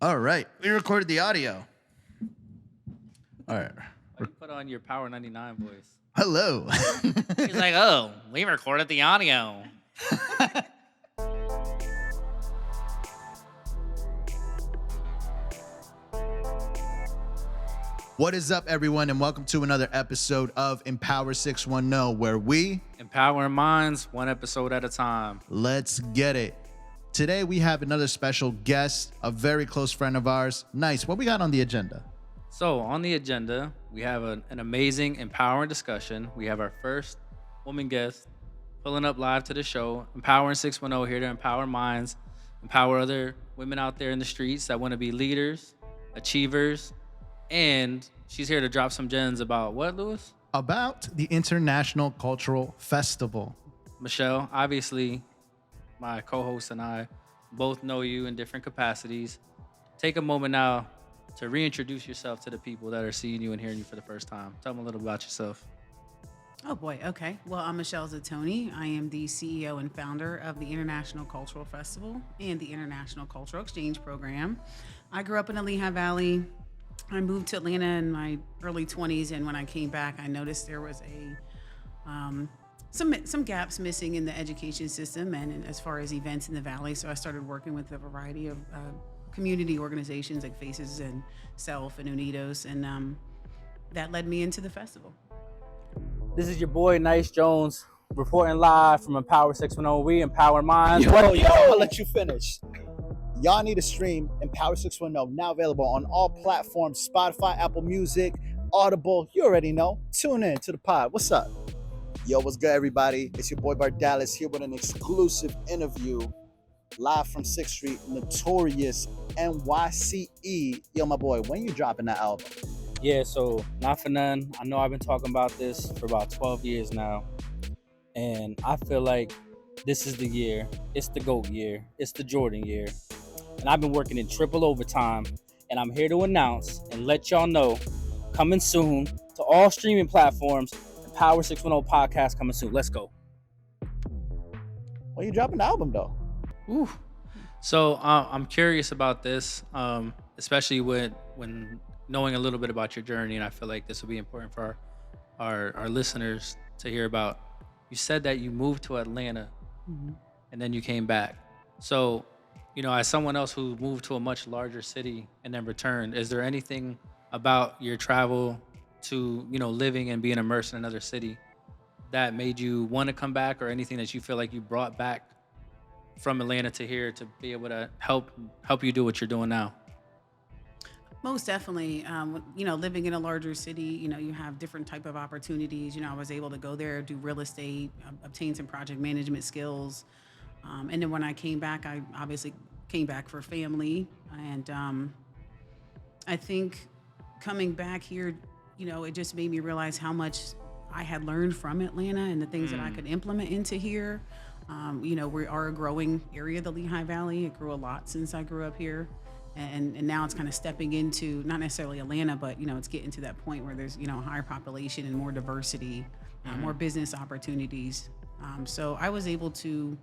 All right. We recorded the audio. All right. Why you put on your Power 99 voice? Hello. He's like, oh, we recorded the audio. What is up, everyone, and welcome to another episode of Empower 610, where we Empowering minds, one episode at a time. let's get it. Today, we have another special guest, a very close friend of ours. Nyce, what we got on the agenda? So on the agenda, we have an amazing, empowering discussion. We have our first woman guest pulling up live to the show. Empowering 610 here to empower minds, empower other women out there in the streets that want to be leaders, achievers, and she's here to drop some gems about what, Lewis? About the International Cultural Festival. Michelle, obviously, my co-host and I both know you in different capacities. Take a moment now to reintroduce yourself to the people that are seeing you and hearing you for the first time. Tell them a little about yourself. Oh boy, okay. Well, I'm Michelle Zattoni. I am the CEO and founder of the International Cultural Festival and the International Cultural Exchange Program. I grew up in the Lehigh Valley. I moved to Atlanta in my early 20s, and when I came back, I noticed there was some gaps missing in the education system and as far as events in the Valley. So I started working with a variety of community organizations like Faces and Self and Unidos, and that led me into the festival. This is your boy, Nyce Jonez, reporting live from Empower 610. We empower minds. Yo, I'll let you finish. Y'all need to stream Empower 610, now available on all platforms, Spotify, Apple Music, Audible. You already know. Tune in to the pod. What's up? Yo, what's good, everybody? It's your boy Bardales here with an exclusive interview live from 6th Street, Notorious NYCE. Yo, my boy, when you dropping that album? Yeah, so not for none. I know I've been talking about this for about 12 years now. And I feel like this is the year. It's the GOAT year. It's the Jordan year. And I've been working in triple overtime. And I'm here to announce and let y'all know, coming soon to all streaming platforms, Power 610 podcast coming soon. Let's go. When you dropping the album, though? Ooh. So I'm curious about this, especially when knowing a little bit about your journey, and I feel like this will be important for our listeners to hear about. You said that you moved to Atlanta, and then you came back. So, as someone else who moved to a much larger city and then returned, is there anything about your travel to, living and being immersed in another city that made you want to come back, or anything that you feel like you brought back from Atlanta to here to be able to help you do what you're doing now? Most definitely, living in a larger city, you have different type of opportunities. I was able to go there, do real estate, obtain some project management skills. And then when I came back, I obviously came back for family. And I think coming back here, it just made me realize how much I had learned from Atlanta and the things that I could implement into here. We are a growing area, the Lehigh Valley. It grew a lot since I grew up here. And now it's kind of stepping into, not necessarily Atlanta, but, it's getting to that point where there's, a higher population and more diversity, more business opportunities. So I was able to,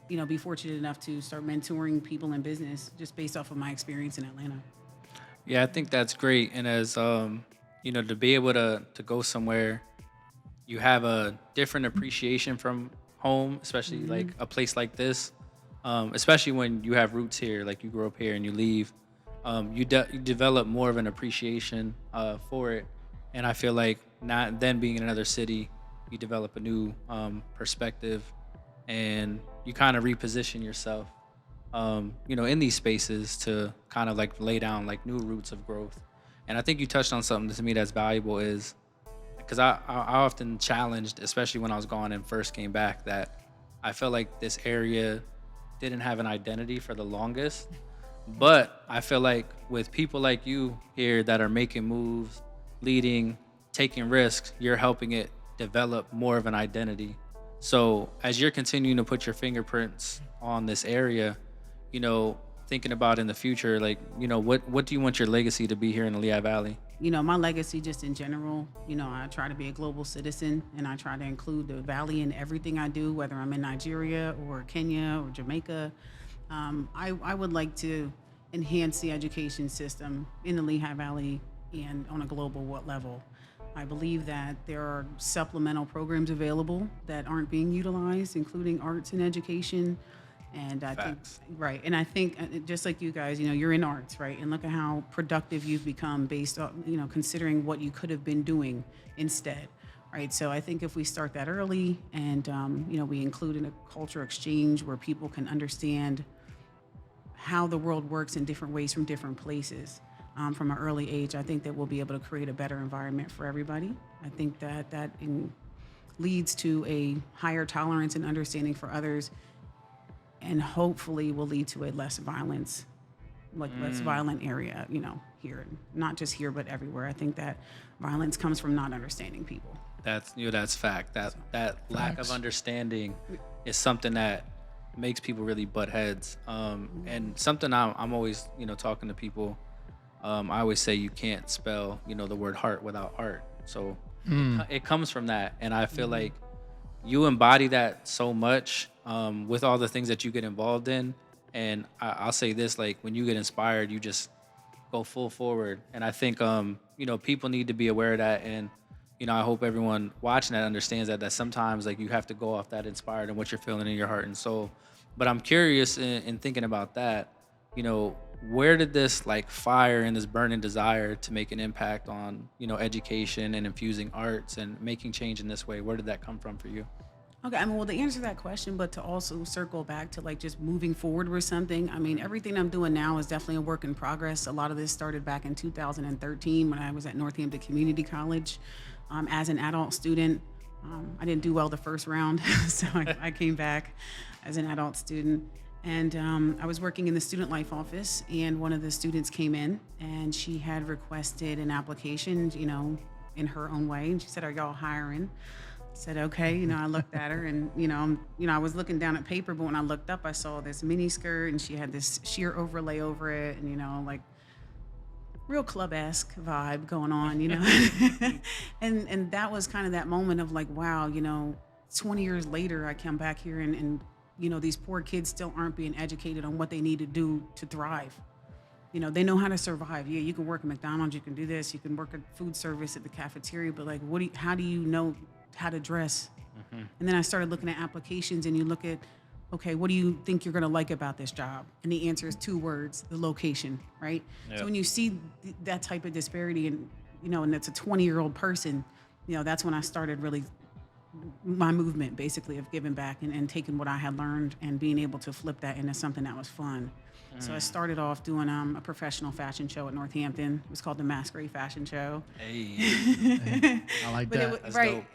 be fortunate enough to start mentoring people in business just based off of my experience in Atlanta. Yeah, I think that's great. And as, to be able to go somewhere, you have a different appreciation from home, especially like a place like this. Especially when you have roots here, like you grew up here and you leave, you develop more of an appreciation for it. And I feel like not then being in another city, you develop a new perspective, and you kind of reposition yourself, in these spaces to kind of like lay down like new roots of growth. And I think you touched on something to me that's valuable, is because I often challenged, especially when I was gone and first came back, that I felt like this area didn't have an identity for the longest. But I feel like with people like you here that are making moves, leading, taking risks, you're helping it develop more of an identity. So as you're continuing to put your fingerprints on this area, thinking about in the future, like, what do you want your legacy to be here in the Lehigh Valley? My legacy just in general, I try to be a global citizen, and I try to include the Valley in everything I do, whether I'm in Nigeria or Kenya or Jamaica. I would like to, enhance the education system in the Lehigh Valley and on a global level. I believe that there are supplemental programs available that aren't being utilized, including arts and education. And I Facts. think, right. And I think just like you guys, you're in arts, right? And look at how productive you've become based on, considering what you could have been doing instead, right? So I think if we start that early and, we include in a culture exchange where people can understand how the world works in different ways from different places, from an early age, I think that we'll be able to create a better environment for everybody. I think that leads to a higher tolerance and understanding for others, and hopefully will lead to a less violence, less violent area, here, not just here, but everywhere. I think that violence comes from not understanding people. That's fact. That lack of understanding is something that makes people really butt heads. And something I'm always, talking to people. I always say you can't spell, the word heart without art. So it comes from that. And I feel like you embody that so much with all the things that you get involved in. And I'll say this, like when you get inspired, you just go full forward. And I think, people need to be aware of that. And, I hope everyone watching that understands that sometimes like you have to go off that inspired and what you're feeling in your heart and soul. But I'm curious in thinking about that, where did this like fire and this burning desire to make an impact on, education and infusing arts and making change in this way, where did that come from for you? Okay, well, to answer that question, but to also circle back to like just moving forward with something, everything I'm doing now is definitely a work in progress. A lot of this started back in 2013 when I was at Northampton Community College as an adult student. I didn't do well the first round, so I came back as an adult student. And I was working in the student life office, and one of the students came in, and she had requested an application, in her own way. And she said, "Are y'all hiring?" I said, "Okay." I looked at her, and I was looking down at paper, but when I looked up, I saw this mini skirt, and she had this sheer overlay over it, and like real club-esque vibe going on, and that was kind of that moment of like, wow, 20 years later, I come back here and these poor kids still aren't being educated on what they need to do to thrive. They know how to survive. Yeah, you can work at McDonald's, you can do this, you can work at food service at the cafeteria, but like, how do you know how to dress? Mm-hmm. And then I started looking at applications, and you look at, okay, what do you think you're gonna like about this job? And the answer is 2 words: the location, right? Yep. So when you see that type of disparity, and and it's a 20-year-old person, that's when I started really my movement, basically, of giving back and taking what I had learned and being able to flip that into something that was fun. So I started off doing a professional fashion show at Northampton. It was called the Masquerade Fashion Show. Hey, I like that.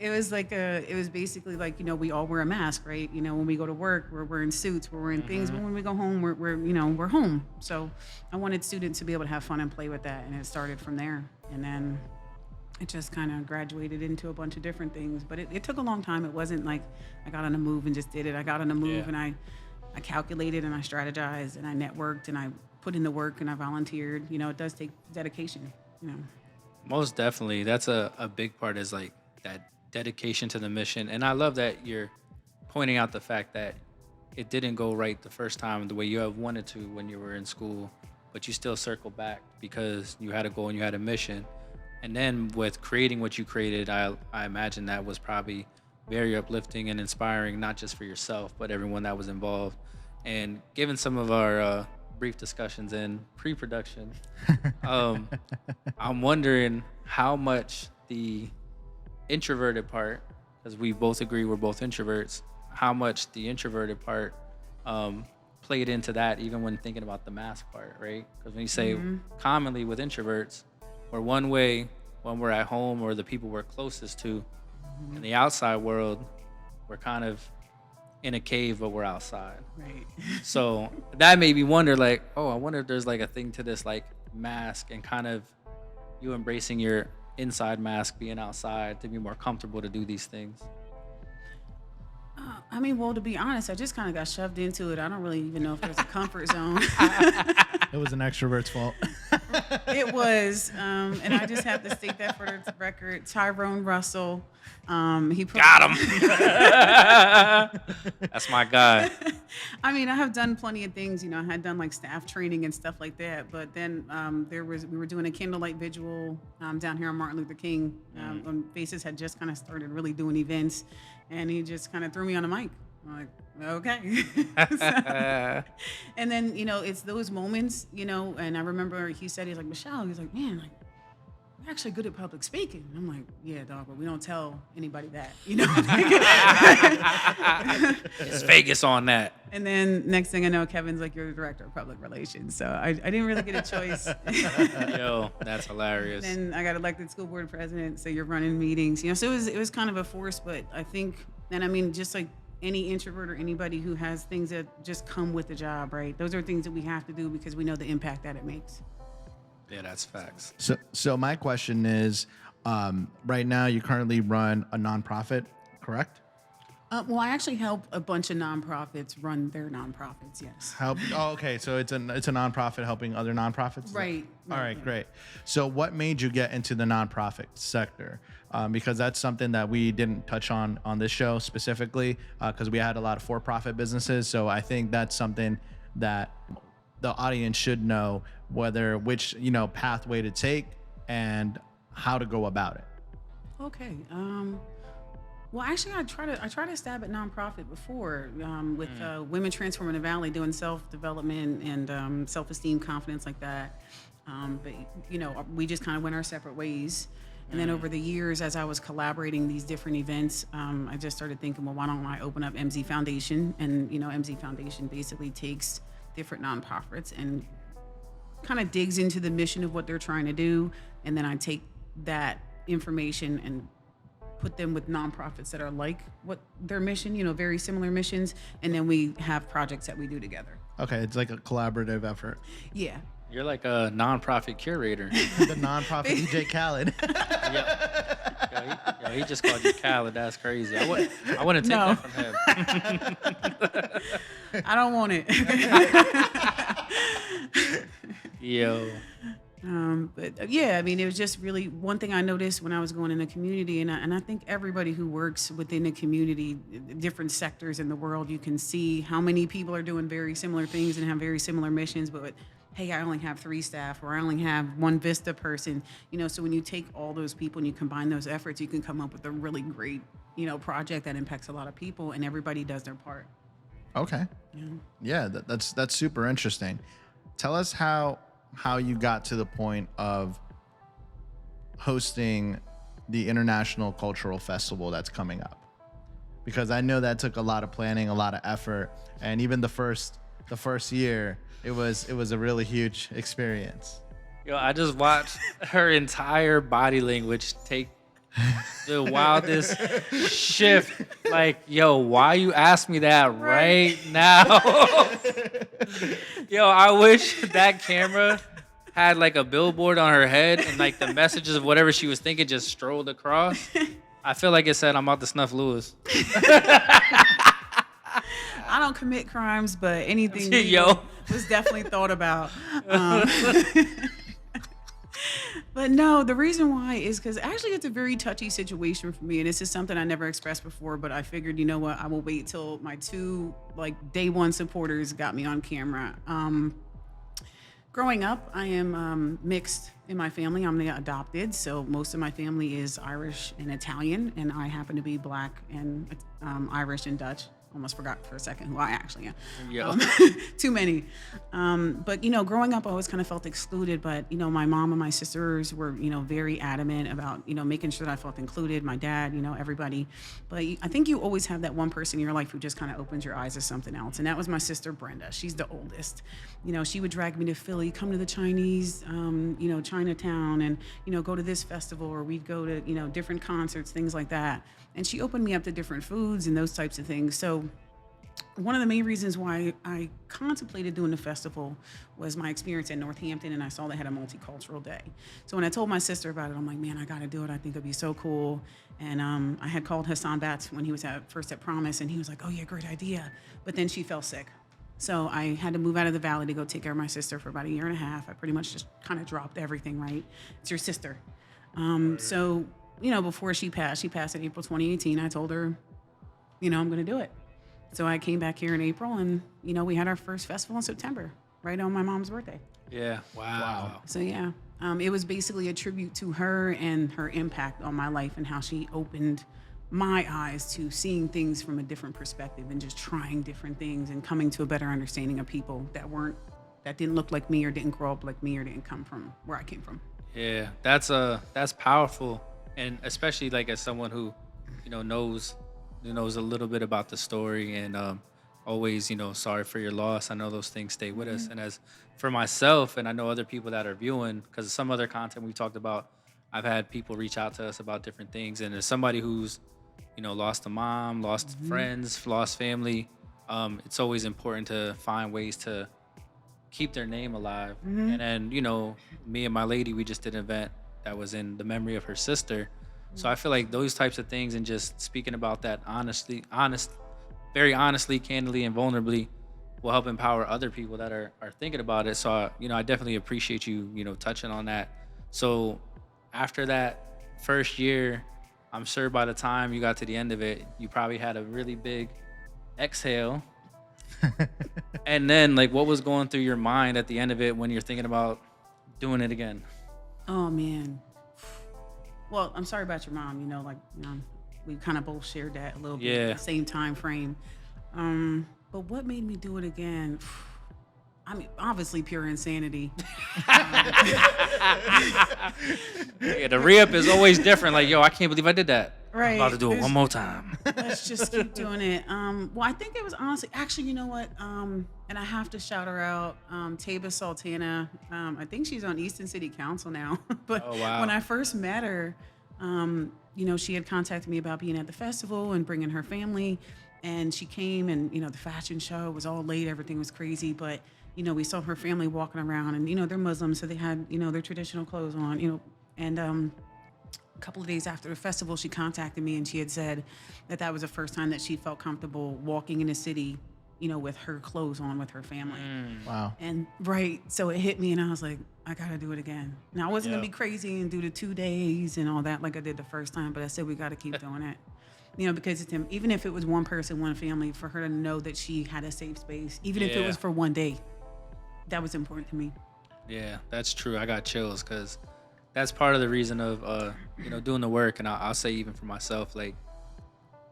It was like it was basically like, we all wear a mask, right? When we go to work, we're wearing suits, we're wearing things, but when we go home, we're home. So I wanted students to be able to have fun and play with that, and it started from there. And then it just kind of graduated into a bunch of different things, but it took a long time. It wasn't like I got on a move and just did it. I got on a move and I calculated and I strategized and I networked and I put in the work and I volunteered. It does take dedication, Most definitely. That's a big part, is like that dedication to the mission. And I love that you're pointing out the fact that it didn't go right the first time the way you have wanted to when you were in school, but you still circle back because you had a goal and you had a mission. And then with creating what you created, I imagine that was probably very uplifting and inspiring, not just for yourself, but everyone that was involved. And given some of our brief discussions in pre-production, I'm wondering how much the introverted part, because we both agree we're both introverts, how much the introverted part played into that, even when thinking about the mask part, right? Because when you say commonly with introverts, we're one way when we're at home or the people we're closest to. In the outside world, we're kind of in a cave, but we're outside. Right. So that made me wonder, like, I wonder if there's like a thing to this like mask and kind of you embracing your inside mask, being outside to be more comfortable to do these things. Well, to be honest, I just kind of got shoved into it. I don't really even know if there's a comfort zone. It was an extrovert's fault. It was, and I just have to state that for the record. Tyrone Russell, he put got him. That's my guy. I mean, I have done plenty of things. I had done like staff training and stuff like that. But then we were doing a candlelight vigil down here on Martin Luther King when Faces had just kind of started really doing events, and he just kind of threw me on a mic. I'm like, okay. And then it's those moments, and I remember he said, he's like, Michelle, he's like, man, like, you're actually good at public speaking. And I'm like, yeah, dog, but we don't tell anybody that, It's Vegas on that. And then next thing I know, Kevin's like, you're the director of public relations. So I didn't really get a choice. Yo, that's hilarious. Then I got elected school board president. So you're running meetings, so it was kind of a force. But I think, and I mean, just like any introvert or anybody who has things that just come with the job, right? Those are things that we have to do because we know the impact that it makes. Yeah, that's facts. So my question is, right now you currently run a nonprofit, correct? Well, I actually help a bunch of nonprofits run their nonprofits. Yes. Okay. So it's a nonprofit helping other nonprofits. Right. All right. Great. So what made you get into the nonprofit sector? Because that's something that we didn't touch on this show specifically, because we had a lot of for-profit businesses. So I think that's something that the audience should know, which pathway to take and how to go about it. Okay. Well, actually, I try to stab at nonprofit before with Women Transforming the Valley, doing self-development and self-esteem, confidence like that. But we just kind of went our separate ways. And then over the years, as I was collaborating these different events, I just started thinking, well, why don't I open up MZ Foundation? And MZ Foundation basically takes different nonprofits and kind of digs into the mission of what they're trying to do, and then I take that information and put them with nonprofits that are like what their mission, very similar missions, and then we have projects that we do together. Okay, it's like a collaborative effort. Yeah. You're like a nonprofit curator. The nonprofit DJ Khaled. Yo, he just called you Khaled. That's crazy. I wouldn't take that from him. I don't want it. Yo. But yeah, I mean, it was just really one thing I noticed when I was going in the community, and I think everybody who works within the community, different sectors in the world, you can see how many people are doing very similar things and have very similar missions, but hey, I only have 3 staff, or I only have 1 Vista person, so when you take all those people and you combine those efforts, you can come up with a really great, project that impacts a lot of people, and everybody does their part. Okay. Yeah, that's super interesting. Tell us how you got to the point of hosting the International Cultural Festival that's coming up, because I know that took a lot of planning, a lot of effort, and even the first year, it was a really huge experience. Yo, I just watched her entire body language take the wildest shift. Like, yo, why you ask me that right now? Yo, I wish that camera had like a billboard on her head and like the messages of whatever she was thinking just strolled across. I feel like it said, I'm out to snuff Lewis. I don't commit crimes, but anything was definitely thought about. But no, the reason why is because actually it's a very touchy situation for me, and this is something I never expressed before, but I figured, you know what, I will wait till my 2 day one supporters got me on camera. Growing up, I am mixed in my family. I'm the adopted, so most of my family is Irish and Italian, and I happen to be Black and Irish and Dutch. Almost forgot for a second who I actually am. Too many. But, growing up, I always kind of felt excluded. But, my mom and my sisters were, very adamant about, making sure that I felt included. My dad, everybody. But I think you always have that one person in your life who just kind of opens your eyes to something else. And that was my sister, Brenda. She's the oldest. She would drag me to Philly, come to the Chinese, Chinatown, and, go to this festival, or we'd go to, different concerts, things like that. And she opened me up to different foods and those types of things. So one of the main reasons why I contemplated doing the festival was my experience in Northampton, and I saw they had a multicultural day. So when I told my sister about it, I'm like, man, I got to do it. I think it'd be so cool. And I had called Hassan Batts when he was first at Promise, and he was like, oh, yeah, great idea. But then she fell sick. So I had to move out of the valley to go take care of my sister for about 1.5 years. I pretty much just kind of dropped everything, right? It's your sister. Before she passed in April 2018, I told her, I'm going to do it. So I came back here in April, and we had our first festival in September, right on my mom's birthday. Yeah. Wow. So yeah, it was basically a tribute to her and her impact on my life and how she opened my eyes to seeing things from a different perspective and just trying different things and coming to a better understanding of people that didn't look like me or didn't grow up like me or didn't come from where I came from. Yeah, that's powerful, and especially like as someone who, knows a little bit about the story and always, sorry for your loss. I know those things stay with us, and as for myself, and I know other people that are viewing, because some other content we talked about, I've had people reach out to us about different things, and as somebody who's, lost a mom, lost friends, lost family, it's always important to find ways to keep their name alive. And then, me and my lady, we just did an event that was in the memory of her sister. So I feel like those types of things and just speaking about that very honestly, candidly, and vulnerably will help empower other people that are thinking about it. So, I definitely appreciate you, touching on that. So after that first year, I'm sure by the time you got to the end of it, you probably had a really big exhale. And then, like, what was going through your mind at the end of it when you're thinking about doing it again? Oh man. Well, I'm sorry about your mom. We kind of both shared that a little bit at the same time frame. But what made me do it again? I mean, obviously pure insanity. Yeah, the re-up is always different. Like, yo, I can't believe I did that. Right. I'm about to do it one more time. Let's just keep doing it. Well, I think it was honestly, actually, you know what? And I have to shout her out, Taba Sultana. I think she's on Easton City Council now. But Oh, wow. when I first met her, she had contacted me about being at the festival and bringing her family. And she came, and the fashion show was all late. Everything was crazy, but we saw her family walking around, and they're Muslims, so they had their traditional clothes on. And a couple of days after the festival, she contacted me, and she had said that was the first time that she felt comfortable walking in the city, with her clothes on with her family. Wow. And so it hit me, and I was like, I gotta do it again. Now I wasn't gonna be crazy and do the 2 days and all that like I did the first time, but I said we gotta keep doing it. Because even if it was one person, one family, for her to know that she had a safe space, even if it was for one day, that was important to me. Yeah, that's true. I got chills because that's part of the reason of doing the work, and I'll say even for myself, like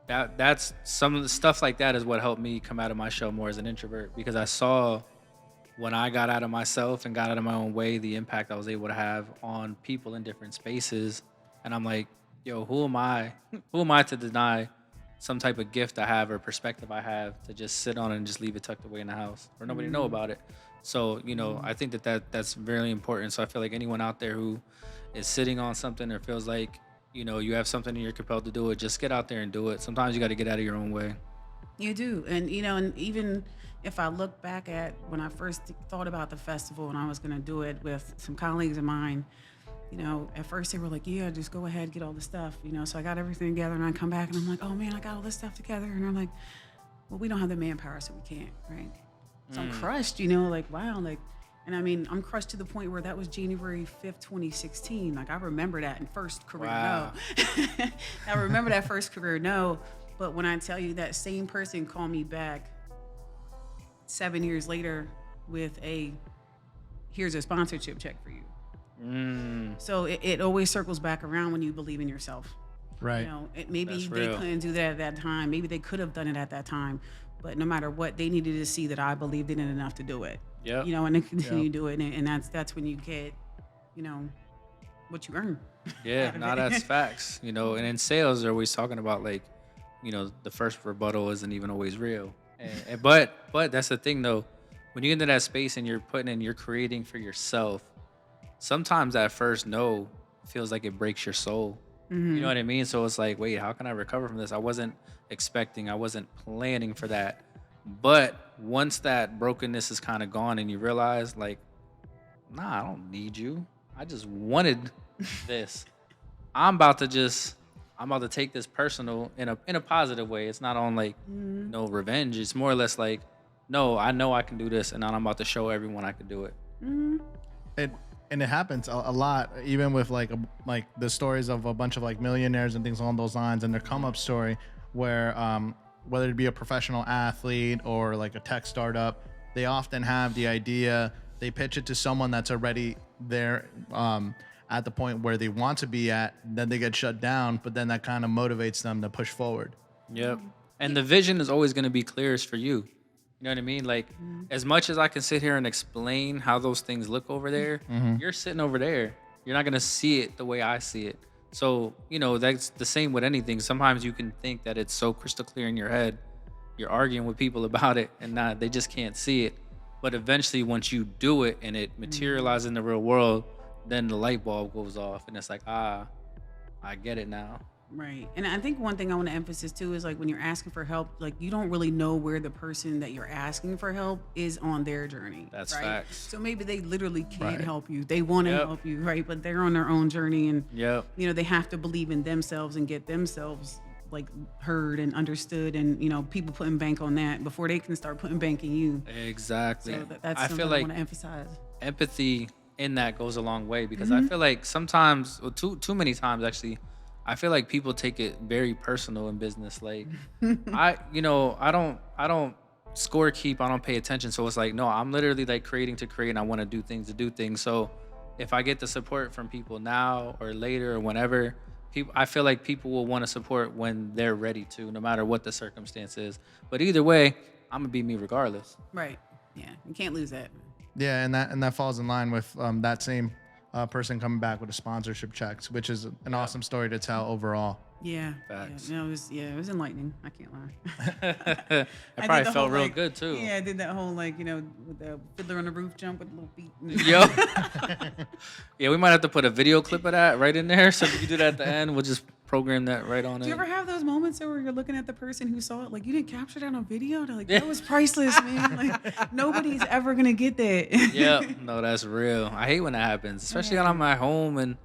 that's some of the stuff like that is what helped me come out of my shell more as an introvert, because I saw when I got out of myself and got out of my own way the impact I was able to have on people in different spaces, and I'm like, yo, who am I to deny some type of gift I have or perspective I have to just sit on it and just leave it tucked away in the house or nobody know about it. So, I think that's really important. So I feel like anyone out there who is sitting on something or feels like, you have something and you're compelled to do it, just get out there and do it. Sometimes you got to get out of your own way. You do. And, and even if I look back at when I first thought about the festival and I was going to do it with some colleagues of mine, at first they were like, yeah, just go ahead, get all the stuff, so I got everything together, and I come back and I'm like, oh man, I got all this stuff together. And I'm like, well, we don't have the manpower, so we can't, right? So I'm crushed, like, wow, like, and I mean, I'm crushed to the point where that was January 5th, 2016. Like, I remember that in first career Wow. no. I remember that first career no, but when I tell you that same person called me back 7 years later with here's a sponsorship check for you. So it always circles back around when you believe in yourself. Right. Maybe That's they real. couldn't do that at that time. Maybe they could have done it at that time. But no matter what, they needed to see that I believed in it enough to do it. Yep. And they continue to do it. And that's when you get, what you earn. Yeah, no, that's facts. And in sales, they're always talking about like, the first rebuttal isn't even always real. But that's the thing though, when you get into that space and you're creating for yourself, sometimes that first no feels like it breaks your soul. You know what I mean? So it's like, wait, how can I recover from this? I wasn't planning for that. But once that brokenness is kind of gone and you realize like, nah, I don't need you. I just wanted this. I'm about to take this personal in a positive way. It's not on like no revenge. It's more or less like, no, I know I can do this, and now I'm about to show everyone I can do it. And it happens a lot, even with like the stories of a bunch of like millionaires and things along those lines, and their come up story where whether it be a professional athlete or like a tech startup, they often have the idea, they pitch it to someone that's already there at the point where they want to be at, then they get shut down, but then that kind of motivates them to push forward. Yep. And the vision is always going to be clearest for you. You know what I mean? Like, as much as I can sit here and explain how those things look over there, you're sitting over there. You're not going to see it the way I see it. So, you know, that's the same with anything. Sometimes you can think that it's so crystal clear in your head. You're arguing with people about it and they just can't see it. But eventually, once you do it and it materializes in the real world, then the light bulb goes off and it's like, I get it now. Right. And I think one thing I want to emphasize too is like when you're asking for help, like you don't really know where the person that you're asking for help is on their journey. That's right? facts. So maybe they literally can't Right. help you. They want to help you, right? But they're on their own journey and Yep. you know, they have to believe in themselves and get themselves like heard and understood, and you know, people putting bank on that before they can start putting bank in you. Exactly. So that's I something feel I like want to emphasize. empathy in that goes a long way because I feel like sometimes, or too many times actually, I feel like people take it very personal in business. Like I don't score keep, I don't pay attention. So it's like, no, I'm literally like creating to create and I want to do things. So if I get the support from people now or later or whenever, I feel like people will want to support when they're ready to, no matter what the circumstance is. But either way, I'm gonna be me regardless. Right. Yeah. You can't lose that. Yeah, and that falls in line with that same person coming back with a sponsorship checks, which is an awesome story to tell overall. Yeah. Facts. Yeah. No, it was enlightening. I can't lie. That I probably did the felt whole, real like- good too. Yeah, I did that whole like, you know, with the fiddler on the roof jump with the little feet. Yo. Yeah, we might have to put a video clip of that right in there. So if you do that at the end, we'll just program that right on Do it. you ever have those moments where you're looking at the person who saw it, like you didn't capture that on video? They're like, that was priceless, man. Like nobody's ever gonna get that. Yeah, no, that's real. I hate when that happens, especially when I'm at home and,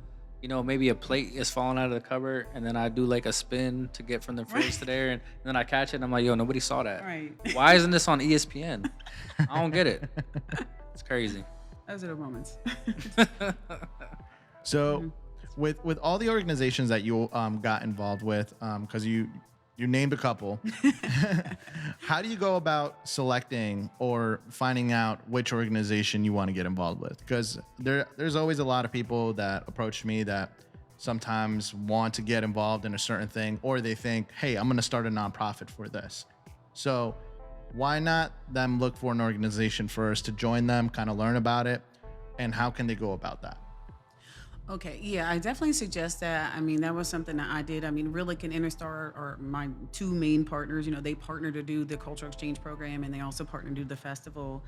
you know, maybe a plate is falling out of the cupboard and then I do like a spin to get from the fridge to there and then I catch it and I'm like, yo, nobody saw that. Right. Why isn't this on ESPN? I don't get it. It's crazy. Those are the moments. So, with all the organizations that you got involved with, because you named a couple, how do you go about selecting or finding out which organization you want to get involved with? Because there's always a lot of people that approach me that sometimes want to get involved in a certain thing, or they think, hey, I'm going to start a nonprofit for this. So why not them look for an organization first to join them, kind of learn about it, and how can they go about that? Okay, yeah, I definitely suggest that. I mean, that was something that I did. I mean, Rillick and Interstar are my two main partners. You know, they partner to do the cultural exchange program, and they also partner to do the festival.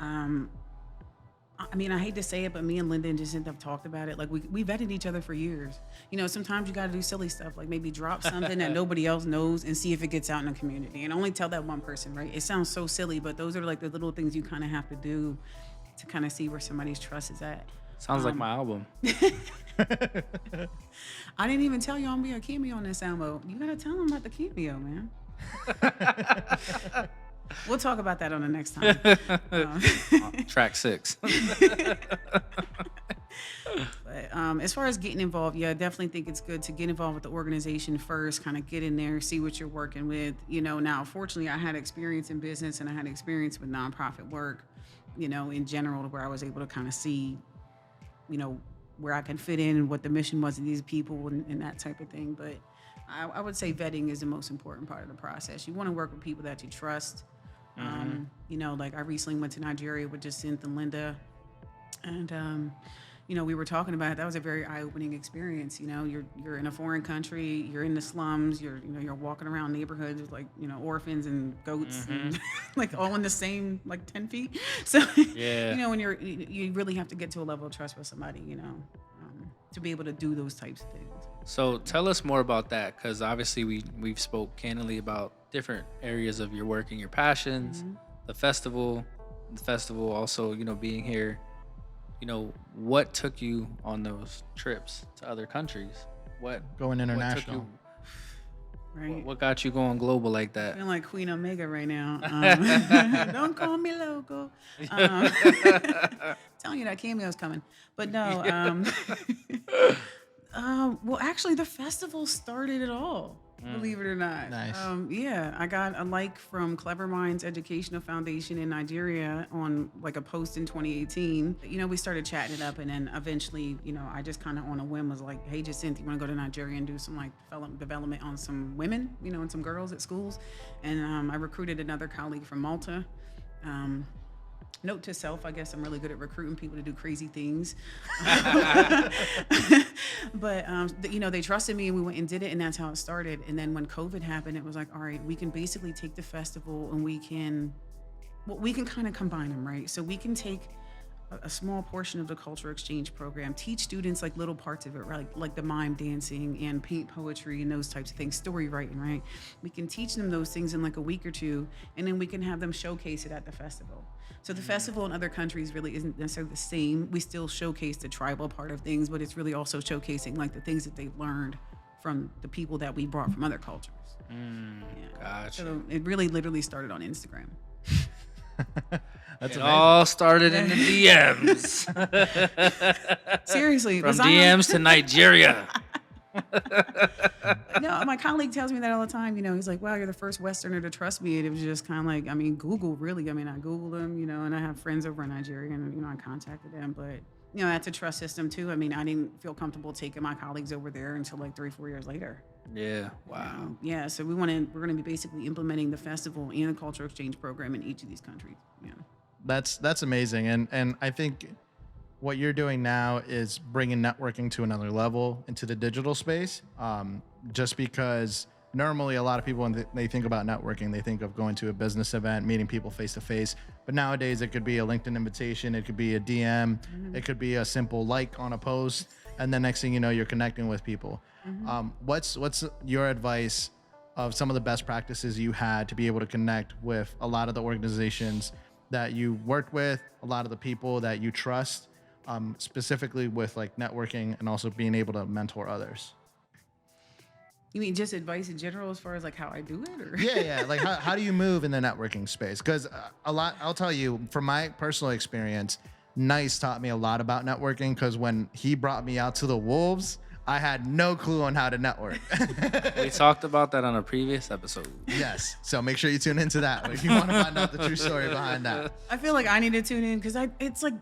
I mean, I hate to say it, but me and Lyndon just have talked about it. Like, we vetted each other for years. You know, sometimes you got to do silly stuff, like maybe drop something that nobody else knows and see if it gets out in the community. And only tell that one person, right? It sounds so silly, but those are like the little things you kind of have to do to kind of see where somebody's trust is at. Sounds like my album. I didn't even tell you I'm gonna be a cameo on this album. You gotta tell them about the cameo, man. We'll talk about that on the next time. Track 6. But as far as getting involved, yeah, I definitely think it's good to get involved with the organization first, kind of get in there, see what you're working with. You know, now, fortunately, I had experience in business and I had experience with nonprofit work, you know, in general, where I was able to kind of see, you know, where I can fit in and what the mission was of these people and that type of thing. But I would say vetting is the most important part of the process. You want to work with people that you trust. You know, like I recently went to Nigeria with Jacinth and Linda, and you know, we were talking about it. That was a very eye-opening experience. You know, you're in a foreign country, you're in the slums, you're walking around neighborhoods with like, you know, orphans and goats and like all in the same like 10 feet. So Yeah. you know, when you really have to get to a level of trust with somebody, you know, to be able to do those types of things. So tell us more about that, because obviously we've spoke candidly about different areas of your work and your passions, the festival also, you know, being here. You know, what took you on those trips to other countries? Going international. Right. What got you going global like I that? feel like Queen Omega right now. Don't call me loco. Telling you that cameo's coming. But no. Well, actually, the festival started it all. Believe it or not. Nice. Yeah, I got a like from Clever Minds Educational Foundation in Nigeria on like a post in 2018. We started chatting it up, and then eventually, I just kind of on a whim was like, "Hey, Jacinth, you want to go to Nigeria and do some like development on some women, and some girls at schools?" And I recruited another colleague from Malta. Note to self, I guess I'm really good at recruiting people to do crazy things. But, they trusted me and we went and did it, and that's how it started. And then when COVID happened, it was like, all right, we can basically take the festival and we can kind of combine them, right? So we can take a small portion of the cultural exchange program, teach students like little parts of it, right? Like the mime dancing and paint poetry and those types of things, story writing, right? We can teach them those things in like a week or two, and then we can have them showcase it at the festival. So the festival in other countries really isn't necessarily the same. We still showcase the tribal part of things, but it's really also showcasing like the things that they've learned from the people that we brought from other cultures. Gotcha. So it really literally started on Instagram. That's It amazing. all started in the DMs. Seriously. From was I on- DMs to Nigeria. No, my colleague tells me that all the time. He's like, "Wow, you're the first Westerner to trust me." And it was just kind of like, Google really. I Googled them, and I have friends over in Nigeria, and I contacted them. But that's a trust system too. I didn't feel comfortable taking my colleagues over there until like 3-4 years later. Yeah. Wow. Yeah. So we're going to be basically implementing the festival and the cultural exchange program in each of these countries. Yeah. That's amazing. And I think what you're doing now is bringing networking to another level into the digital space. Just because normally a lot of people, when they think about networking, they think of going to a business event, meeting people face to face. But nowadays it could be a LinkedIn invitation, it could be a DM, it could be a simple like on a post, and the next thing you know, you're connecting with people. What's your advice of some of the best practices you had to be able to connect with a lot of the organizations that you worked with, a lot of the people that you trust, specifically with like networking and also being able to mentor others? You mean just advice in general as far as like how I do it? Or? Yeah. Like how do you move in the networking space? Because I'll tell you from my personal experience, Nyce taught me a lot about networking, because when he brought me out to the Wolves, I had no clue on how to network. We talked about that on a previous episode. Yes. So make sure you tune into that if you want to find out the true story behind that. I feel like I need to tune in because it's like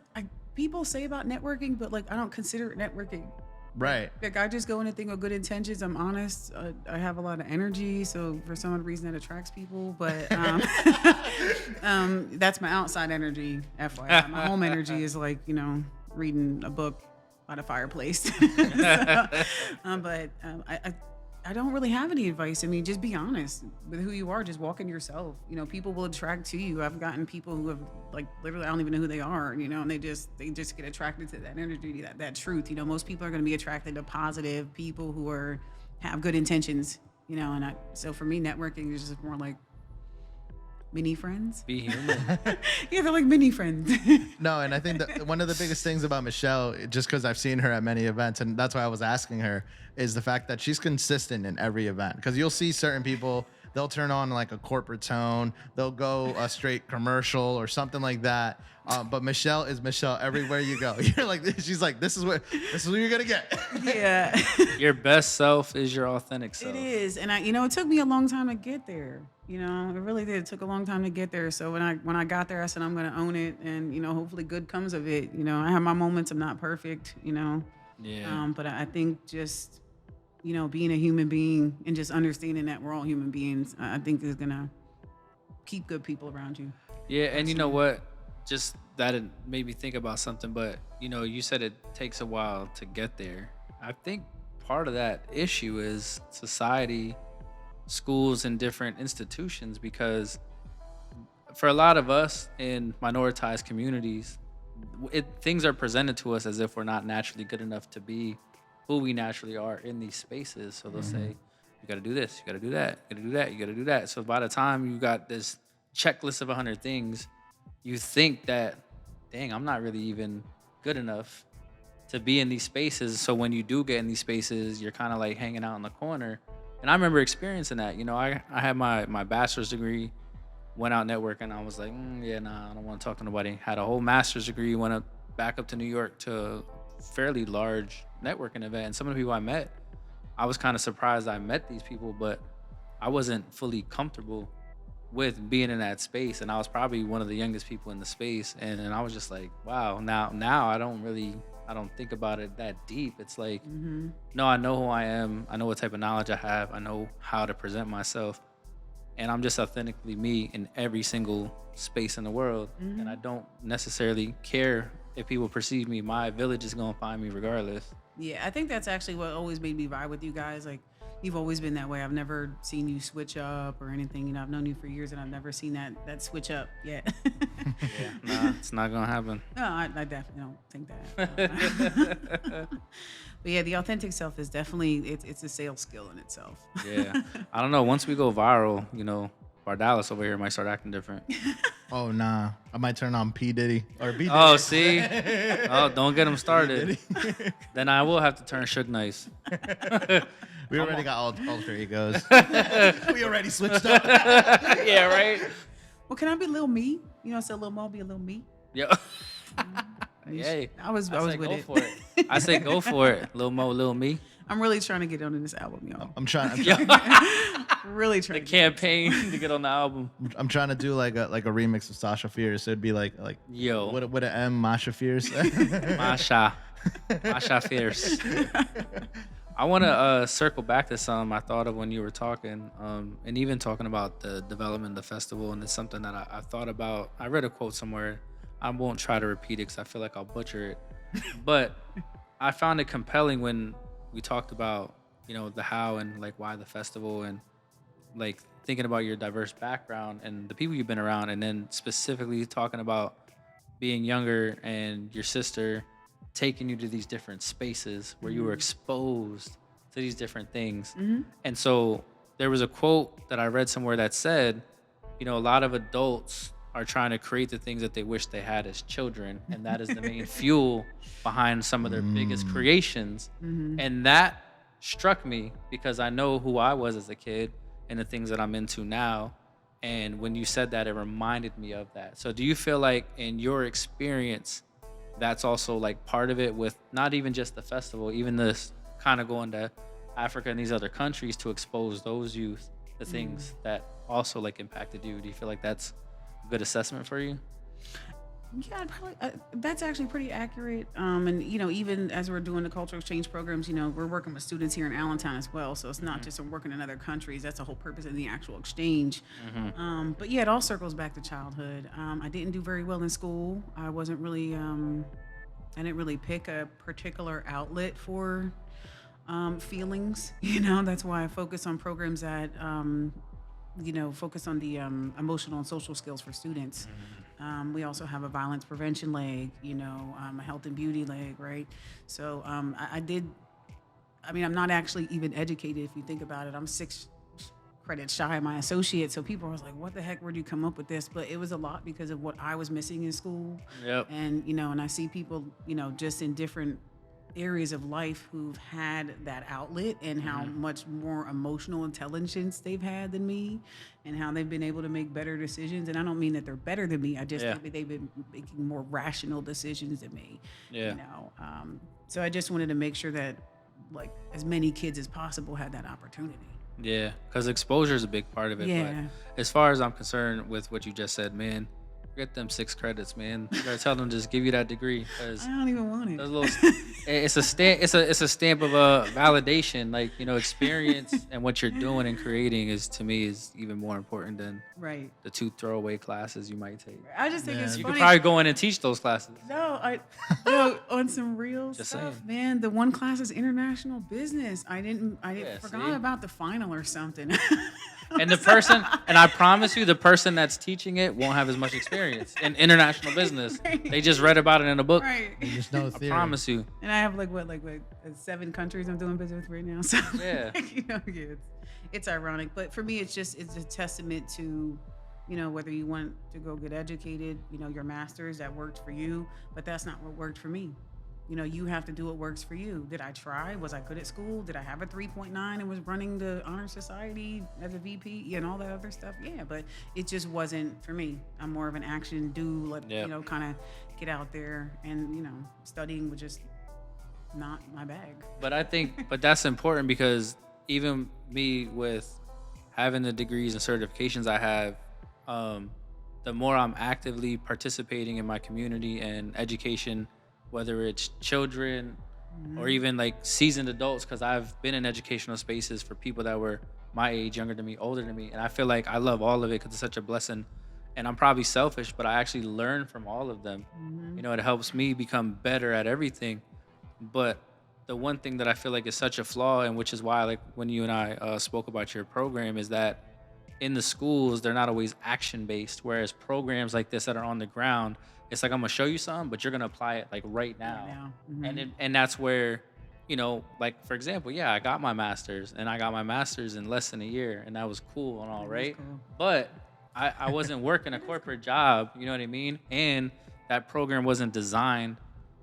people say about networking, but like I don't consider it networking. Right. Like I just go in a thing with good intentions. I'm honest. I have a lot of energy, so for some odd reason that attracts people. But that's my outside energy. FYI, my home energy is like reading a book by the fireplace. I don't really have any advice. Just be honest with who you are. Just walk in yourself. People will attract to you. I've gotten people who have like literally I don't even know who they are. And they just get attracted to that energy, that truth. Most people are going to be attracted to positive people who have good intentions. So for me, networking is just more like mini friends. Be human. Yeah, they're like mini friends. No, and I think that one of the biggest things about Michelle, just because I've seen her at many events, and that's why I was asking her, is the fact that she's consistent in every event. Because you'll see certain people, they'll turn on like a corporate tone, they'll go a straight commercial or something like that. But Michelle is Michelle everywhere you go. You're like, she's like, this is what you're gonna get. Yeah. Your best self is your authentic self. It is, and it took me a long time to get there. It really did. It took a long time to get there. So when I got there, I said I'm gonna own it, and hopefully good comes of it. I have my moments. I'm not perfect. Yeah. But I think just being a human being and just understanding that we're all human beings, I think is gonna keep good people around you. Yeah, and you know what? Just that it made me think about something. But you said it takes a while to get there. I think part of that issue is society, schools, and different institutions, because for a lot of us in minoritized communities, things are presented to us as if we're not naturally good enough to be who we naturally are in these spaces. So they'll say, you got to do this, you got to do that, you got to do that, you got to do that. So by the time you got this checklist of 100 things, you think that, dang, I'm not really even good enough to be in these spaces. So when you do get in these spaces, you're kind of like hanging out in the corner. And I remember experiencing that. I had my bachelor's degree, went out networking. I was like, I don't want to talk to nobody. Had a whole master's degree, went back up to New York to a fairly large networking event. And some of the people I met I was kind of surprised I met these people, but I wasn't fully comfortable with being in that space. And I was probably one of the youngest people in the space. And I was just like, wow, now I don't think about it that deep. It's like, no, I know who I am. I know what type of knowledge I have. I know how to present myself. And I'm just authentically me in every single space in the world. And I don't necessarily care if people perceive me. My village is going to find me regardless. Yeah, I think that's actually what always made me vibe with you guys. Like, you've always been that way. I've never seen you switch up or anything. You know, I've known you for years, and I've never seen that switch up yet. Yeah, nah, it's not gonna happen. No, I definitely don't think that. But yeah, the authentic self is definitely it's a sales skill in itself. Yeah, I don't know. Once we go viral, you know, Bardales over here might start acting different. Oh nah, I might turn on P Diddy or B Diddy. Oh, see? Oh, don't get him started. Then I will have to turn Suge Nyce. We already got alter egos. We already switched up. Yeah, right. Well, can I be Lil Me? You know, so Lil Mo be a Lil Me. Yo. Yay. I was with go it. for it. I say go for it. Lil Mo, Lil Me. I'm really trying to get on this album, y'all. I'm trying Really trying. The campaign to get on the album. I'm trying to do like a remix of Sasha Fierce. It'd be like Yo. What an M, Masha Fierce. Masha Fierce. I want to circle back to something I thought of when you were talking, and even talking about the development of the festival, and it's something that I thought about. I read a quote somewhere. I won't try to repeat it because I feel like I'll butcher it. But I found it compelling when we talked about, you know, the how and like why the festival, and like thinking about your diverse background and the people you've been around, and then specifically talking about being younger and your sister taking you to these different spaces where you were exposed to these different things. And so there was a quote that I read somewhere that said, you know, a lot of adults are trying to create the things that they wish they had as children, and that is the main fuel behind some of their biggest creations. And that struck me because I know who I was as a kid and the things that I'm into now. And when you said that, it reminded me of that. So do you feel like in your experience, that's also like part of it, with not even just the festival, even this kind of going to Africa and these other countries to expose those youth to things that also like impacted you? Do you feel like that's a good assessment for you? Yeah, probably, that's actually pretty accurate. And you know, even as we're doing the cultural exchange programs, you know, we're working with students here in Allentown as well. So it's not just working in other countries. That's the whole purpose of the actual exchange. But yeah, it all circles back to childhood. I didn't do very well in school. I wasn't really, I didn't really pick a particular outlet for feelings. You know, that's why I focus on programs that, you know, focus on the emotional and social skills for students. We also have a violence prevention leg, you know, a health and beauty leg, right? So I'm not actually even educated if you think about it. I'm 6 credits shy of my associate. So people was like, what the heck, where'd you come up with this? But it was a lot because of what I was missing in school. Yep. And, you know, and I see people, you know, just in different areas of life who've had that outlet, and how much more emotional intelligence they've had than me, and how they've been able to make better decisions. And I don't mean that they're better than me. I just think that they've been making more rational decisions than me. Yeah. You know, so I just wanted to make sure that like as many kids as possible had that opportunity. Yeah, because exposure is a big part of it. Yeah. But as far as I'm concerned with what you just said, man, forget them 6 credits, man. You gotta tell them to just give you that degree. I don't even want it. Those little, it's a stamp. It's a stamp of a validation. Like, you know, experience and what you're doing and creating is, to me, is even more important than the 2 throwaway classes you might take. I just think it's you funny. could probably go in and teach those classes. No, on some real Just stuff, saying. man. The one class is international business. I Yeah, forgot see? about the final or something. And the person, and I promise you, the person that's teaching it won't have as much experience in international business. Right. They just read about it in a book. Right. You just know I theory. promise you. And I have like 7 countries I'm doing business with right now. So Yeah. you know, it's ironic, but for me, it's a testament to, you know, whether you want to go get educated, you know, your master's, that worked for you, but that's not what worked for me. You know, you have to do what works for you. Did I try? Was I good at school? Did I have a 3.9 and was running the honor society as a VP and all that other stuff? Yeah, but it just wasn't for me. I'm more of an action, you know, kind of get out there, and, you know, studying was just not my bag. But that's important because even me with having the degrees and certifications I have, the more I'm actively participating in my community and education, whether it's children or even like seasoned adults, because I've been in educational spaces for people that were my age, younger than me, older than me. And I feel like I love all of it because it's such a blessing. And I'm probably selfish, but I actually learn from all of them. You know, it helps me become better at everything. But the one thing that I feel like is such a flaw, and which is why, like when you and I spoke about your program, is that in the schools they're not always action based. Whereas programs like this that are on the ground, it's like I'm gonna show you something, but you're gonna apply it like right now. And that's where, you know, like for example, yeah, I got my master's, and I got my master's in less than a year, and that was cool and all right. Cool. But I wasn't working a corporate job, you know what I mean? And that program wasn't designed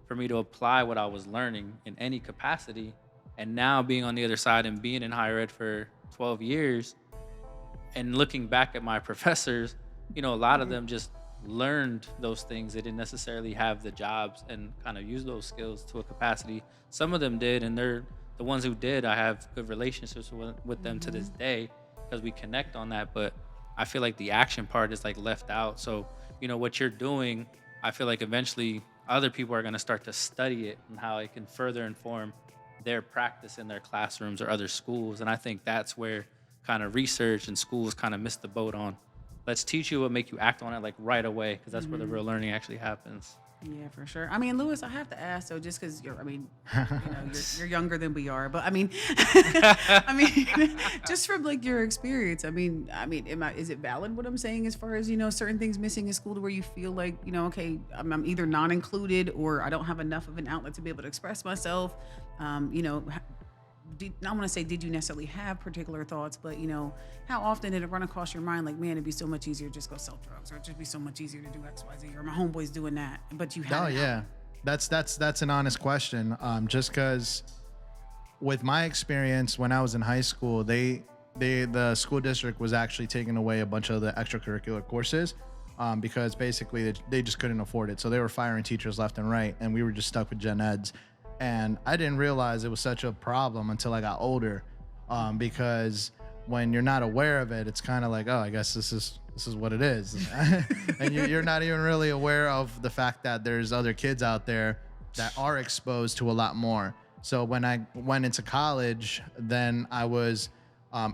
for me to apply what I was learning in any capacity. And now being on the other side and being in higher ed for 12 years and looking back at my professors, you know, a lot of them just learned those things. They didn't necessarily have the jobs and kind of use those skills to a capacity. Some of them did, and they're the ones who did. I have good relationships with them to this day because we connect on that. But I feel like the action part is like left out. So, you know, what you're doing, I feel like eventually other people are going to start to study it and how it can further inform their practice in their classrooms or other schools. And I think that's where kind of research and schools kind of missed the boat on. Let's teach you what make you act on it like right away, because that's where the real learning actually happens. Yeah, for sure. I mean, Lewis, I have to ask though, just because you're younger than we are, but I mean, just from like your experience, I mean, is it valid what I'm saying as far as, you know, certain things missing in school to where you feel like, you know, okay, I'm either not included or I don't have enough of an outlet to be able to express myself. You know, I want to say, did you necessarily have particular thoughts, but you know, how often did it run across your mind like, man, it'd be so much easier to just go sell drugs, or it'd just be so much easier to do X, Y, Z, or my homeboy's doing that, but you have. Oh yeah, that's an honest question. Just because with my experience when I was in high school, the school district was actually taking away a bunch of the extracurricular courses because basically they just couldn't afford it. So they were firing teachers left and right, and we were just stuck with gen eds. And I didn't realize it was such a problem until I got older, because when you're not aware of it, it's kind of like, oh, I guess this is what it is. And you're not even really aware of the fact that there's other kids out there that are exposed to a lot more. So when I went into college, then I was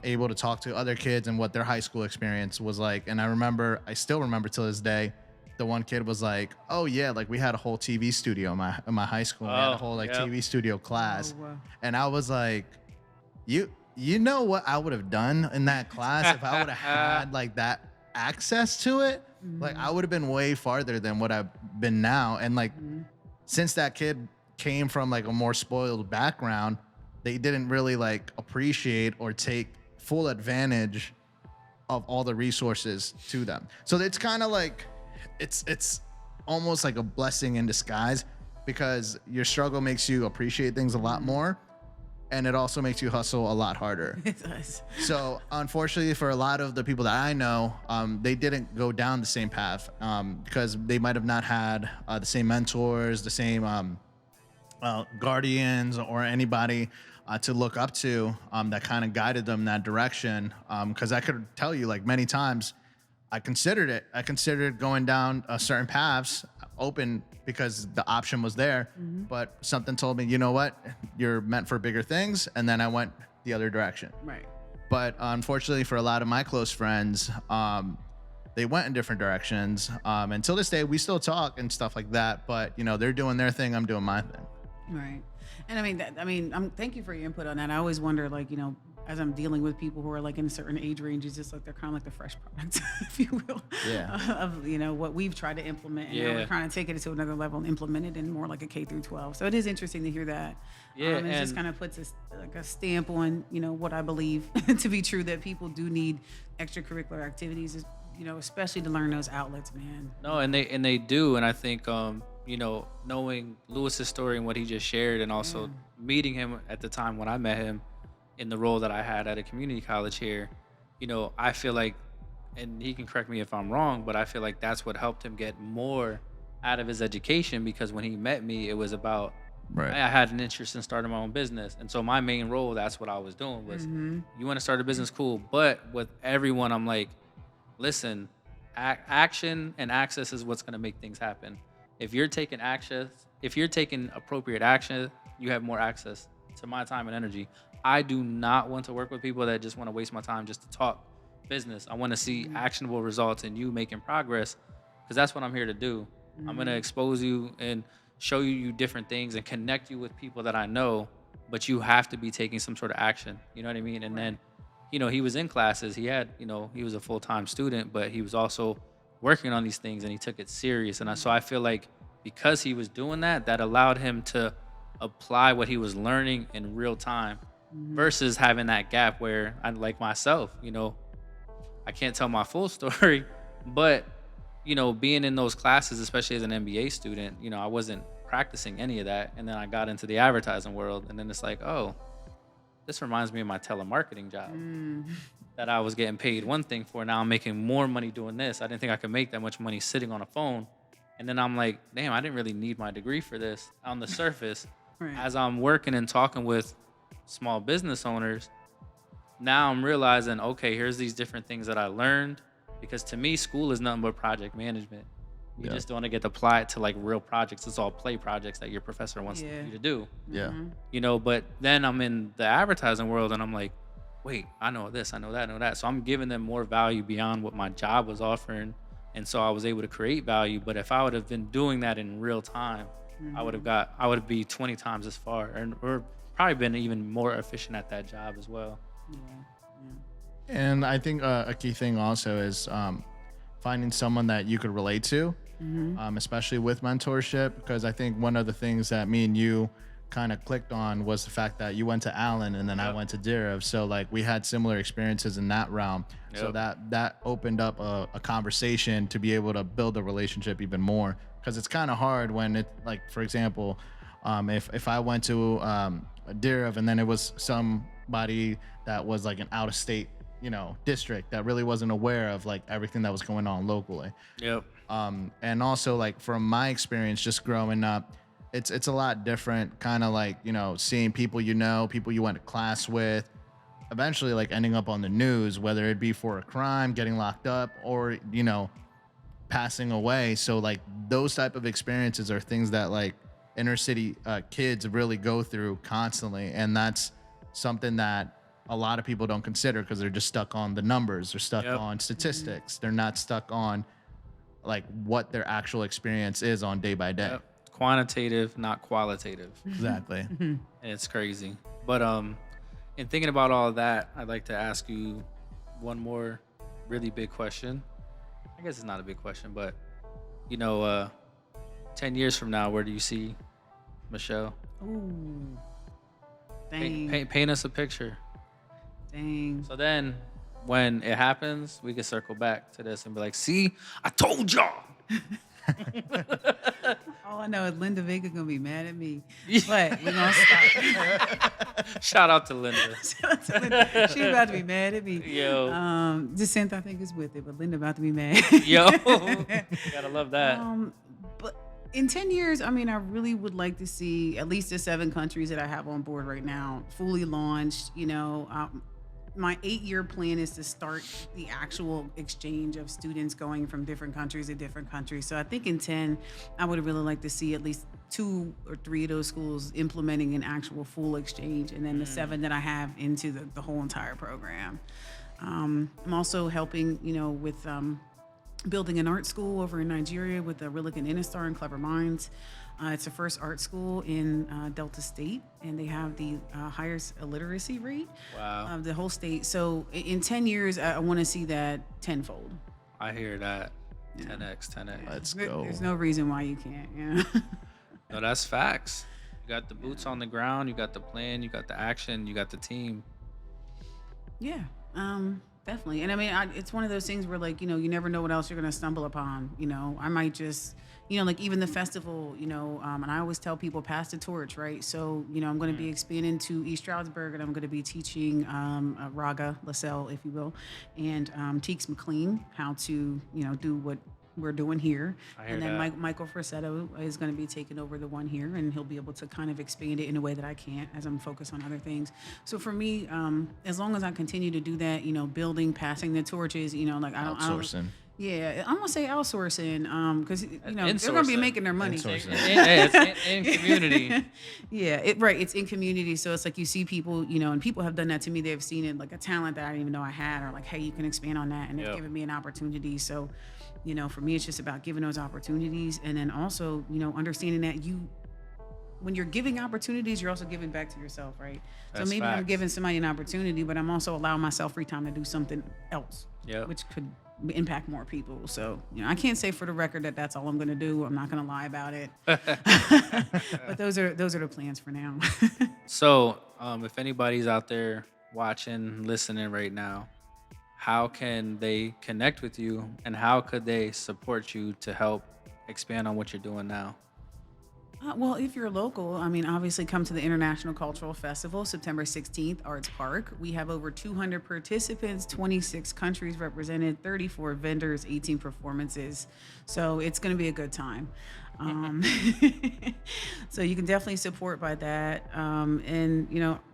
able to talk to other kids and what their high school experience was like. And I still remember till this day, the one kid was like, oh yeah, like we had a whole TV studio in my high school. We had a whole TV studio class. Oh, wow. And I was like, you know what I would have done in that class if I would have had like that access to it? Like I would have been way farther than what I've been now. And like, since that kid came from like a more spoiled background, they didn't really like appreciate or take full advantage of all the resources to them. So it's kind of like, it's almost like a blessing in disguise, because your struggle makes you appreciate things a lot more, and it also makes you hustle a lot harder. It does. So unfortunately for a lot of the people that I know, they didn't go down the same path because they might have not had the same mentors, the same guardians, or anybody to look up to that kind of guided them in that direction. Because I could tell you, like, many times I considered it. I considered going down certain paths, open, because the option was there. But something told me, you know what, you're meant for bigger things. And then I went the other direction. Right. But unfortunately for a lot of my close friends, they went in different directions. Until this day, we still talk and stuff like that. But, you know, they're doing their thing. I'm doing my thing. Right. And thank you for your input on that. I always wonder, like, you know, as I'm dealing with people who are like in certain age ranges, just like they're kind of like the fresh product, if you will, of, you know, what we've tried to implement, and now we're trying to take it to another level and implement it in more like a K through 12. So it is interesting to hear that. It just kind of puts like a stamp on, you know, what I believe to be true, that people do need extracurricular activities, you know, especially to learn those outlets, man. No, and they do, and I think you know, knowing Lewis's story and what he just shared, and also meeting him at the time when I met him in the role that I had at a community college here, you know, I feel like, and he can correct me if I'm wrong, but I feel like that's what helped him get more out of his education, because when he met me, it was about Right. I had an interest in starting my own business. And so my main role, that's what I was doing was, you want to start a business, cool. But with everyone, I'm like, listen, action and access is what's going to make things happen. If you're taking appropriate action, you have more access to my time and energy. I do not want to work with people that just want to waste my time just to talk business. I want to see actionable results and you making progress, because that's what I'm here to do. I'm going to expose you and show you different things and connect you with people that I know, but you have to be taking some sort of action. You know what I mean? And then, he was in classes. He had, he was a full-time student, but he was also working on these things and he took it serious. And so I feel like because he was doing that, that allowed him to apply what he was learning in real time versus having that gap where I, like myself, I can't tell my full story, but being in those classes, especially as an MBA student, I wasn't practicing any of that. And then I got into the advertising world, and then it's like, oh, this reminds me of my telemarketing job that I was getting paid one thing for. Now I'm making more money doing this. I didn't think I could make that much money sitting on a phone. And then I'm like, damn, I didn't really need my degree for this on the surface. Right. As I'm working and talking with small business owners, now I'm realizing, okay, here's these different things that I learned. Because to me, school is nothing but project management. You just don't want to get applied to like real projects. It's all play projects that your professor wants you to do. Yeah. But then I'm in the advertising world and I'm like, wait, I know this, I know that, I know that. So I'm giving them more value beyond what my job was offering. And so I was able to create value. But if I would have been doing that in real time, I would be 20 times as far, or probably been even more efficient at that job as well. And I think a key thing also is finding someone that you could relate to, especially with mentorship, because I think one of the things that me and you kind of clicked on was the fact that you went to Allen and then I went to Dirov. So like we had similar experiences in that realm. So that opened up a conversation to be able to build a relationship even more, because it's kind of hard when it, like, for example, if I went to Dirov and then it was somebody that was like an out of state district that really wasn't aware of like everything that was going on locally. And also like from my experience just growing up, it's a lot different, kind of like, seeing people people you went to class with, eventually like ending up on the news, whether it be for a crime, getting locked up, or, passing away. So like those type of experiences are things that like inner city kids really go through constantly. And that's something that a lot of people don't consider because they're just stuck on the numbers. They're stuck on statistics. They're not stuck on like what their actual experience is on day by day. Quantitative, not qualitative. Exactly. And it's crazy. But in thinking about all of that, I'd like to ask you one more really big question. I guess it's not a big question, but 10 years from now, where do you see Michelle? Ooh. Dang. Paint us a picture. Dang. So then when it happens, we can circle back to this and be like, see, I told y'all. All I know is Linda Vega gonna be mad at me, but we're gonna stop. Shout out to Linda. She's about to be mad at me. Yo. Jacinth, I think, is with it, but Linda about to be mad. Yo. Gotta love that. But in 10 years, I mean, I really would like to see at least the 7 countries that I have on board right now fully launched. My 8-year plan is to start the actual exchange of students going from different countries to different countries. So I think in 10, I would really like to see at least 2 or 3 of those schools implementing an actual full exchange, and then the 7 that I have into the whole entire program. I'm also helping, with building an art school over in Nigeria with the Rillican Innistar and Clever Minds. It's the first art school in Delta State, and they have the highest illiteracy rate of the whole state. So in 10 years, I want to see that tenfold. I hear that. 10x. Let's go. There's no reason why you can't. No, that's facts. You got the boots on the ground, you got the plan, you got the action, you got the team. Yeah, definitely. And I mean, it's one of those things where, like, you never know what else you're going to stumble upon. I might just... like even the festival, and I always tell people, pass the torch, right? So, I'm going to be expanding to East Stroudsburg, and I'm going to be teaching Raga LaSalle, if you will, and Teeks McLean how to, do what we're doing here. I hear And then that. Michael Frassetto is going to be taking over the one here, and he'll be able to kind of expand it in a way that I can't as I'm focused on other things. So for me, as long as I continue to do that, building, passing the torches, like I don't. Outsourcing. Yeah, I'm gonna say outsourcing, because they're gonna be Insourcing. making their money. Insourcing. It's in community. Yeah, it's in community. So it's like you see people, and people have done that to me. They've seen it like a talent that I didn't even know I had, or like, hey, you can expand on that, and they've Yep. given me an opportunity. So, for me, it's just about giving those opportunities, and then also, understanding that when you're giving opportunities, you're also giving back to yourself, right? That's so maybe I'm facts. giving somebody an opportunity, but I'm also allowing myself free time to do something else, Yep. which could impact more people. So, I can't say for the record that that's all I'm going to do. I'm not going to lie about it. But those are the plans for now. So, if anybody's out there watching, listening right now, how can they connect with you, and how could they support you to help expand on what you're doing now? Well, if you're local, obviously come to the International Cultural Festival, September 16th, Arts Park. We have over 200 participants, 26 countries represented, 34 vendors, 18 performances. So it's going to be a good time. So you can definitely support by that. And,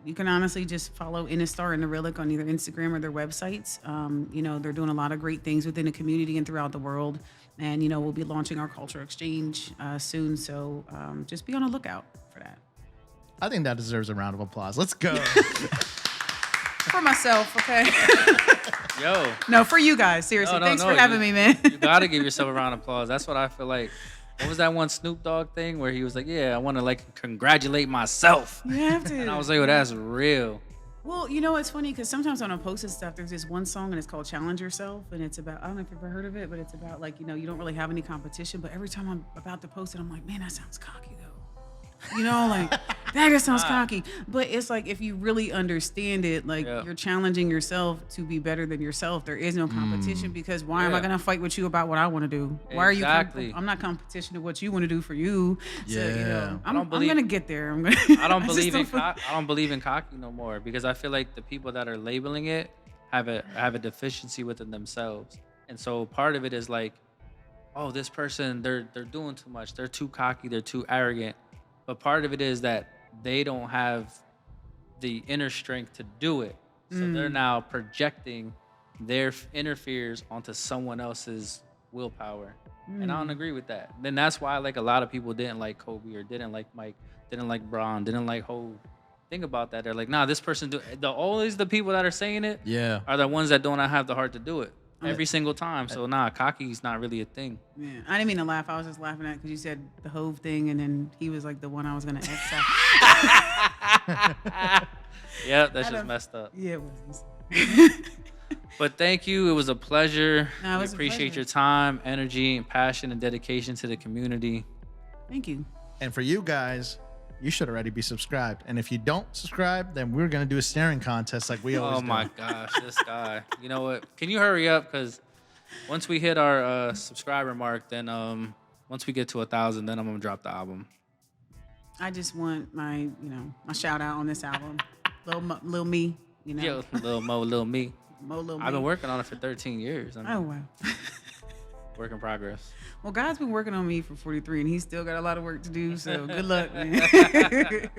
you can honestly just follow Innistar and the Relic on either Instagram or their websites. They're doing a lot of great things within the community and throughout the world. And, we'll be launching our culture exchange soon. So just be on the lookout for that. I think that deserves a round of applause. Let's go. For myself, okay? Yo. No, for you guys. Seriously. Thanks for having me, man. You gotta give yourself a round of applause. That's what I feel like. What was that one Snoop Dogg thing where he was like, yeah, I want to congratulate myself. You have to. And I was like, oh, that's real. Well, it's funny because sometimes when I'm posting stuff, there's this one song and it's called Challenge Yourself. And it's about, I don't know if you've ever heard of it, but it's about you don't really have any competition. But every time I'm about to post it, I'm like, man, that sounds cocky though. That just sounds cocky. But it's like, if you really understand it, Yeah. you're challenging yourself to be better than yourself. There is no competition because why am I Yeah. going to fight with you about what I want to do? Why are you? Exactly. I'm not competition to what you want to do for you. So, Yeah. I'm going to get there. I'm gonna, I don't just believe in feel- I don't believe in cocky no more, because I feel like the people that are labeling it have a deficiency within themselves. And so part of it is like, oh, this person, they're doing too much. They're too cocky, they're too arrogant. But part of it is that they don't have the inner strength to do it. So they're now projecting their inner fears onto someone else's willpower. And I don't agree with that. Then that's why a lot of people didn't like Kobe, or didn't like Mike, didn't like Braun, didn't like Hov. Think about that. They're like, nah, this person always the people that are saying it Yeah. are the ones that don't have the heart to do it every single time. So cocky's not really a thing. Yeah, I didn't mean to laugh. I was just laughing at because you said the Hove thing, and then he was like the one I was gonna X out. Yeah, that's just messed up. Yeah, it was. But thank you. It was a pleasure. No, it We was a appreciate pleasure. your time, energy, and passion and dedication to the community. Thank you. And for you guys, you should already be subscribed. And if you don't subscribe, then we're going to do a staring contest like we always Oh do. my gosh, this guy. You know what? Can you hurry up? Because once we hit our subscriber mark, then once we get to 1,000, then I'm gonna drop the album. I just want my shout out on this album, Lil Me. Yo, Lil Mo, Lil Me. Lil Me. I've been working on it for 13 years. I mean, Oh wow. work in progress. Well, God's been working on me for 43, and he's still got a lot of work to do. So good luck, man.